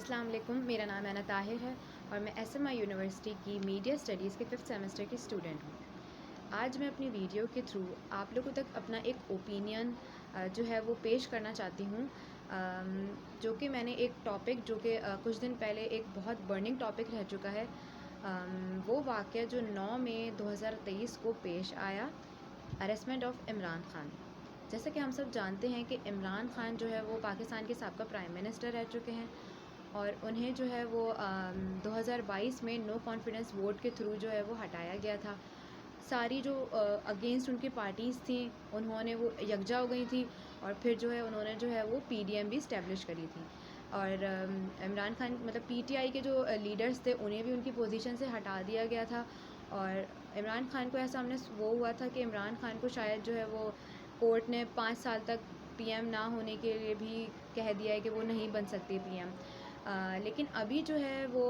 السلام علیکم، میرا نام اینا طاہر ہے اور میں ایس ایم آئی یونیورسٹی کی میڈیا اسٹڈیز کے 5th سیمسٹر کی اسٹوڈنٹ ہوں۔ آج میں اپنی ویڈیو کے تھرو آپ لوگوں تک اپنا ایک اوپینین جو ہے وہ پیش کرنا چاہتی ہوں، جو کہ میں نے ایک ٹاپک جو کہ کچھ دن پہلے ایک بہت برننگ ٹاپک رہ چکا ہے، وہ واقعہ جو 9 مئی 2023 کو پیش آیا، اریسٹمنٹ آف عمران خان۔ جیسا کہ ہم سب جانتے ہیں کہ عمران خان جو ہے وہ پاکستان کے سابقہ پرائم منسٹر رہ چکے ہیں اور انہیں جو ہے وہ 2022 میں نو کانفیڈنس ووٹ کے تھرو جو ہے وہ ہٹایا گیا تھا۔ ساری جو اگینسٹ ان کی پارٹیز تھیں انہوں نے وہ یکجا ہو گئی تھی اور پھر جو ہے انہوں نے جو ہے وہ پی ڈی ایم بھی اسٹیبلش کری تھی اور عمران خان مطلب پی ٹی آئی کے جو لیڈرز تھے انہیں بھی ان کی پوزیشن سے ہٹا دیا گیا تھا اور عمران خان کو ایسا ہم نے وہ ہوا تھا کہ عمران خان کو شاید جو ہے وہ کورٹ نے 5 سال تک پی ایم نہ ہونے کے لیے بھی کہہ دیا ہے کہ وہ نہیں بن سکتی پی ایم۔ لیکن ابھی جو ہے وہ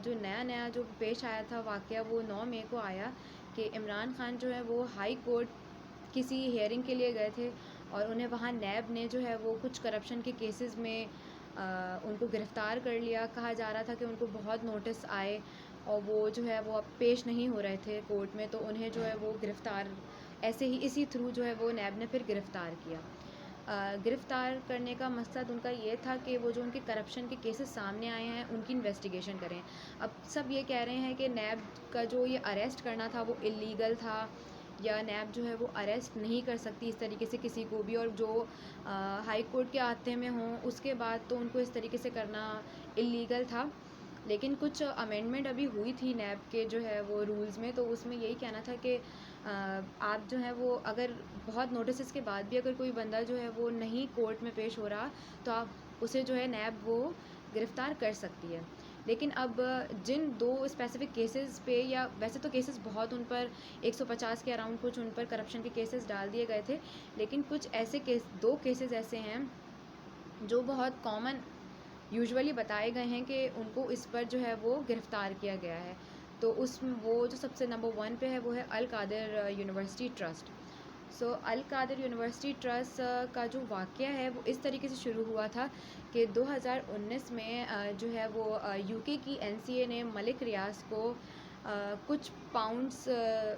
جو نیا جو پیش آیا تھا واقعہ وہ 9 مئی کو آیا کہ عمران خان جو ہے وہ ہائی کورٹ کسی ہیئرنگ کے لیے گئے تھے اور انہیں وہاں نیب نے جو ہے وہ کچھ کرپشن کے کیسز میں ان کو گرفتار کر لیا۔ کہا جا رہا تھا کہ ان کو بہت نوٹس آئے اور وہ جو ہے وہ اب پیش نہیں ہو رہے تھے کورٹ میں، تو انہیں جو ہے وہ گرفتار ایسے ہی اسی تھرو جو ہے وہ نیب نے پھر گرفتار کیا۔ گرفتار کرنے کا مقصد ان کا یہ تھا کہ وہ جو ان کے کرپشن کے کیسز سامنے آئے ہیں ان کی انویسٹیگیشن کریں۔ اب سب یہ کہہ رہے ہیں کہ نیب کا جو یہ اریسٹ کرنا تھا وہ اللیگل تھا یا نیب جو ہے وہ اریسٹ نہیں کر سکتی اس طریقے سے کسی کو بھی، اور جو ہائی کورٹ کے احاطے میں ہوں اس کے بعد تو ان کو اس طریقے سے کرنا اللیگل تھا۔ لیکن کچھ امینڈمنٹ ابھی ہوئی تھی نیب کے جو ہے وہ رولز میں، تو اس میں یہی کہنا تھا کہ آپ جو ہے وہ اگر بہت نوٹسز کے بعد بھی اگر کوئی بندہ جو ہے وہ نہیں کورٹ میں پیش ہو رہا تو آپ اسے جو ہے نیب وہ گرفتار کر سکتی ہے۔ لیکن اب جن 2 اسپیسیفک کیسز پہ، یا ویسے تو کیسز بہت ان پر 150 کے اراؤنڈ کچھ ان پر کرپشن کے کیسز ڈال دیے گئے تھے، لیکن کچھ ایسے 2 کیسز ایسے ہیں جو بہت کامن یوزولی بتائے گئے ہیں کہ ان کو اس پر جو ہے وہ گرفتار کیا گیا ہے۔ تو وہ جو سب سے نمبر 1 پہ ہے وہ ہے القادر یونیورسٹی ٹرسٹ۔ سو القادر یونیورسٹی ٹرسٹ کا جو واقعہ ہے وہ اس طریقے سے شروع ہوا تھا کہ 2019 میں جو ہے وہ یو کے کی این سی اے نے ملک ریاض کو کچھ پاؤنڈس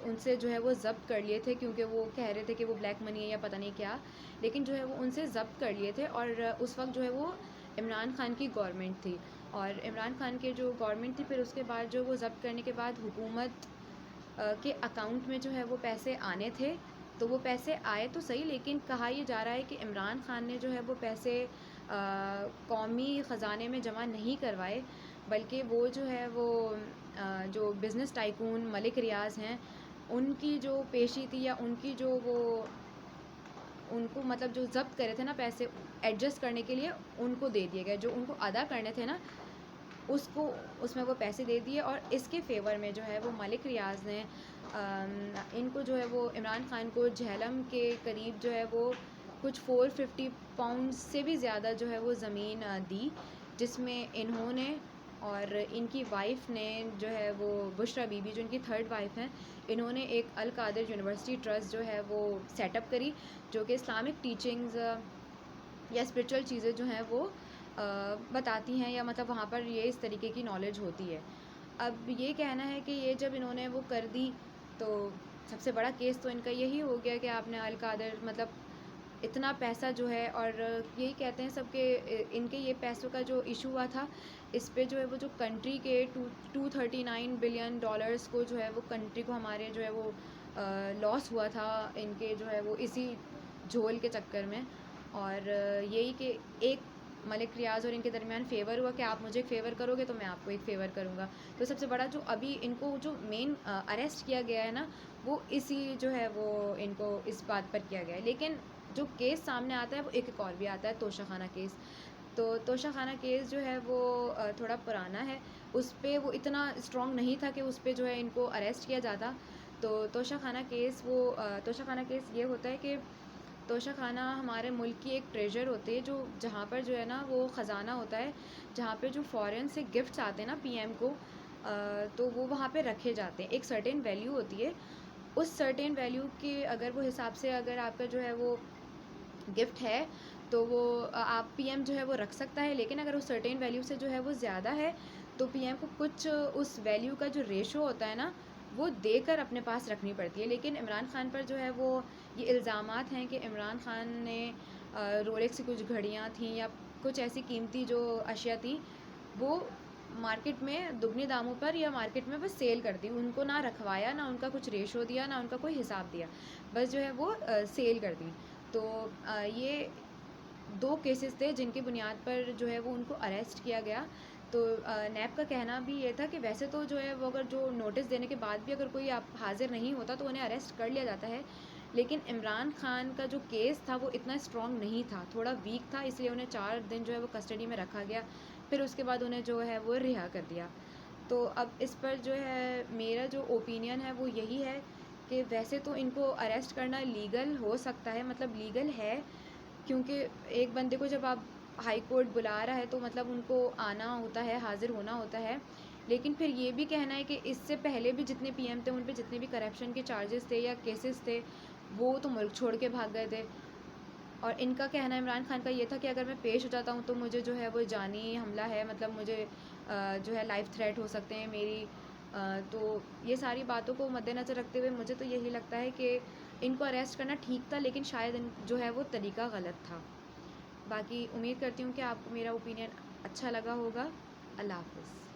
ان سے جو ہے وہ ضبط کر لیے تھے، کیونکہ وہ کہہ رہے تھے کہ وہ بلیک منی ہے یا پتہ نہیں کیا، لیکن جو ہے وہ ان سے ضبط کر لیے تھے اور اس وقت جو ہے وہ عمران خان کی گورنمنٹ تھی اور عمران خان کے جو گورنمنٹ تھی پھر اس کے بعد جو وہ ضبط کرنے کے بعد حکومت کے اکاؤنٹ میں جو ہے وہ پیسے آنے تھے، تو وہ پیسے آئے تو صحیح، لیکن کہا یہ جا رہا ہے کہ عمران خان نے جو ہے وہ پیسے قومی خزانے میں جمع نہیں کروائے، بلکہ وہ جو ہے وہ جو بزنس ٹائکون ملک ریاض ہیں ان کی جو پیشی تھی یا ان کی جو وہ ان کو مطلب جو ضبط کرے تھے نا پیسے ایڈجسٹ کرنے کے لیے ان کو دے دیے گئے، جو ان کو ادا کرنے تھے نا اس میں وہ پیسے دے دیے، اور اس کے فیور میں جو ہے وہ ملک ریاض نے ان کو جو ہے وہ عمران خان کو جہلم کے قریب جو ہے وہ کچھ 450 پاؤنڈ سے بھی زیادہ جو ہے وہ زمین دی، جس میں انہوں نے اور ان کی وائف نے جو ہے وہ بشرا بی بی جو ان کی 3rd وائف ہیں، انہوں نے ایک القادر یونیورسٹی ٹرسٹ جو ہے وہ سیٹ اپ کری، جو کہ اسلامک ٹیچنگز یا اسپرچول چیزیں جو ہیں وہ بتاتی ہیں، یا مطلب وہاں پر یہ اس طریقے کی نالج ہوتی ہے۔ اب یہ کہنا ہے کہ یہ جب انہوں نے وہ کر دی تو سب سے بڑا کیس تو ان کا یہی ہو گیا کہ آپ نے القادر مطلب اتنا پیسہ جو ہے، اور یہی کہتے ہیں سب کہ ان کے یہ پیسوں کا جو ایشو ہوا تھا اس پہ جو ہے وہ جو کنٹری کے $239 بلین کو جو ہے وہ کنٹری کو ہمارے جو ہے وہ لاس ہوا تھا ان کے جو ہے وہ اسی جھول کے چکر میں، اور یہی کہ ایک ملک ریاض اور ان کے درمیان فیور ہوا کہ آپ مجھے ایک فیور کرو گے تو میں آپ کو ایک فیور کروں گا، تو سب سے بڑا جو ابھی ان کو جو مین اریسٹ کیا گیا ہے نا وہ اسی جو ہے وہ ان کو اس بات پر کیا گیا ہے۔ لیکن جو کیس سامنے آتا ہے وہ ایک اور بھی آتا ہے توشہ خانہ کیس، تو توشہ خانہ کیس جو ہے وہ تھوڑا پرانا ہے، اس پہ وہ اتنا اسٹرانگ نہیں تھا کہ اس پہ جو ہے ان کو اریسٹ کیا جاتا۔ تو توشہ خانہ کیس یہ ہوتا ہے کہ توشہ خانہ ہمارے ملک کی ایک ٹریجر ہوتی ہے جو جہاں پر جو ہے نا وہ خزانہ ہوتا ہے، جہاں پہ جو فورن سے گفٹس آتے ہیں نا پی ایم کو، تو وہ وہاں پہ رکھے جاتے ہیں، ایک سرٹین ویلیو ہوتی ہے، اس سرٹین ویلیو کے اگر وہ حساب سے اگر آپ کا جو ہے وہ گفٹ ہے تو وہ آپ پی ایم جو ہے وہ رکھ سکتا ہے، لیکن اگر وہ سرٹین ویلیو سے جو ہے وہ زیادہ ہے تو پی ایم کو کچھ اس ویلیو کا جو ریشو ہوتا ہے نا وہ دے کر اپنے پاس رکھنی پڑتی ہے. لیکن عمران خان پر جو ہے وہ یہ الزامات ہیں کہ عمران خان نے رولیکس کی کچھ گھڑیاں تھیں یا کچھ ایسی قیمتی جو اشیاء تھیں وہ مارکیٹ میں دگنے داموں پر یا مارکیٹ میں بس سیل کر دی. ان کو نہ رکھوایا، نہ ان کا کچھ ریشو دیا، نہ ان کا کوئی حساب دیا، بس جو ہے وہ سیل کر دی. تو یہ 2 کیسز تھے جن کی بنیاد پر جو ہے وہ ان کو اریسٹ کیا گیا. تو نیب کا کہنا بھی یہ تھا کہ ویسے تو جو ہے وہ اگر جو نوٹس دینے کے بعد بھی اگر کوئی آپ حاضر نہیں ہوتا تو انہیں اریسٹ کر لیا جاتا ہے، لیکن عمران خان کا جو کیس تھا وہ اتنا اسٹرانگ نہیں تھا، تھوڑا ویک تھا، اس لیے انہیں 4 دن جو ہے وہ کسٹڈی میں رکھا گیا، پھر اس کے بعد انہیں جو ہے وہ رہا کر دیا. تو اب اس پر جو ہے میرا جو اوپینین ہے وہ یہی ہے کہ ویسے تو ان کو اریسٹ کرنا لیگل ہو سکتا ہے، مطلب لیگل ہے، کیونکہ ایک بندے کو جب آپ ہائی کورٹ بلا رہا ہے تو مطلب ان کو آنا ہوتا ہے، حاضر ہونا ہوتا ہے. لیکن پھر یہ بھی کہنا ہے کہ اس سے پہلے بھی جتنے پی ایم تھے ان پہ جتنے بھی کرپشن کے چارجز تھے یا کیسز تھے وہ تو ملک چھوڑ کے بھاگ گئے تھے. اور ان کا کہنا عمران خان کا یہ تھا کہ اگر میں پیش ہو جاتا ہوں تو مجھے جو ہے وہ جانی حملہ ہے، مطلب مجھے جو ہے لائف تھریٹ ہو سکتے ہیں میری. تو یہ ساری باتوں کو مد نظر رکھتے ہوئے مجھے تو یہی لگتا ہے کہ ان کو اریسٹ کرنا ٹھیک تھا، لیکن شاید جو ہے وہ طریقہ غلط تھا. باقی امید کرتی ہوں کہ آپ کو میرا اوپینین اچھا لگا ہوگا. اللہ حافظ.